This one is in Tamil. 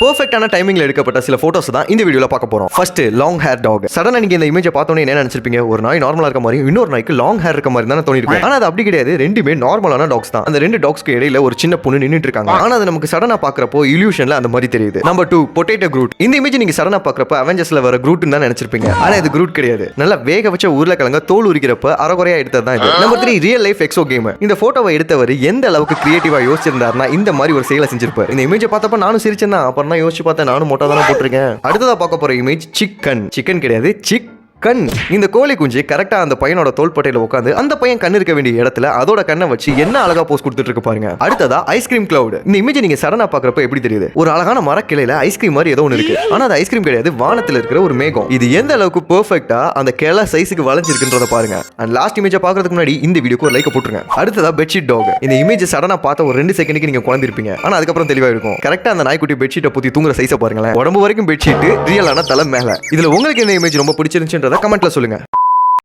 பெர்ஃபெக்ட்டான டைமிங்ல எடுக்கப்பட்ட சில போட்டோஸ் தான் இந்த வீடியோல பார்க்க போறோம். First long hair dog. சடனா நீங்க இந்த இமேஜை பார்த்தோன்னே என்ன நினைச்சிருப்பீங்க? ஒரு நாய் நார்மலா இருக்க மாதிரி இன்னொரு நாய்க்கு லாங் ஹேர் இருக்க மாதிரி தானே தோணிருக்கும். ஆனா அது அப்படி கிடையாது. ரெண்டுமே நார்மலான டாக்ஸ் தான். அந்த ரெண்டு டாக்ஸ்க்கு இடையில ஒரு சின்ன பொண்ணு நின்னுட்டு இருக்காங்க. ஆனா அது நமக்கு சடனா பார்க்கறப்போ இல்யூஷன்ல அந்த மாதிரி தெரியுது. நம்பர் 2 பொட்டேட்டோ க்ரூட். இந்த இமேஜ் நீங்க சடனா பார்க்கறப்ப அவெஞ்சர்ஸ்ல வர க்ரூட்னு தான் நினைச்சிருப்பீங்க. ஆனா இது க்ரூட் கிடையாது. நல்லா வேக வச்ச உருளைக்கிழங்க தோல் உரிக்கிறப்ப அரைகுறையா எடுத்தது தான் இது. Number 3 real life Exo game. இந்த போட்டோவை எடுத்தவர் எந்த அளவுக்கு கிரியேட்டிவா யோசிச்சிருந்தாருன்னா இந்த மாதிரி ஒரு செயலை செஞ்சிருப்பாரு. இந்த இமேஜை பார்த்தப்ப நானும் சிரிச்சேன் தான். அப்புறம் தான் யோசிச்சு பார்த்தேன், நானும் மொட்டை தானே போட்டிருக்கேன். அடுத்ததா பார்க்க போற இமேஜ் சிக்கன் கிடையாது, கண். இந்த கோழி குஞ்சு கரெக்டா அந்த பையனோட தோள்பட்டையில உட்காந்து அந்த பையன் கண் இருக்க வேண்டிய இடத்துல அதோட கண்ணை வச்சு என்ன அழகா போஸ் கொடுத்துட்டு இருக்கு பாருங்க. அடுத்ததா ஐஸ்கிரீம் கிளவுட். இந்த இமேஜ் நீங்க சடனா பாக்குறப்ப எப்படி தெரியுது? ஒரு அழகான மரக்கிளையில ஐஸ்கிரீம் மாதிரி ஏதோ ஒன்று இருக்கு. ஆனா அது ஐஸ்கிரீம் கிடையாது, வானத்துல இருக்கிற ஒரு மேகம். இது எந்த அளவுக்கு பெர்ஃபெக்ட்டா அந்த கிளை சைஸுக்கு வளைஞ்சிருக்குன்றத பாருங்க. அண்ட் லாஸ்ட் இமேஜை பாக்குறதுக்கு முன்னாடி இந்த வீடியோக்கு ஒரு லைக் போட்டுருங்க. அடுத்ததா பெட்ஷீட் டாக். இந்த இமேஜ் சடனா பார்த்த ஒரு 2 செகண்டுக்கு நீங்க குழம்பிருப்பீங்க. ஆனா அதுக்கப்புறம் தெளிவா இருக்கும். கரெக்டா அந்த நாய்க்குட்டி பெட்ஷீட்டை பத்தி தூங்குற சைஸை பாருங்களேன். உடம்பு வரைக்கும் பெட்ஷீட், ரியலான தலை மேல. இதுல உங்களுக்கு இந்த இமேஜ் ரொம்ப பிடிச்சிருந்துச்சுன்றத கமெண்ட்ல சொல்லுங்க.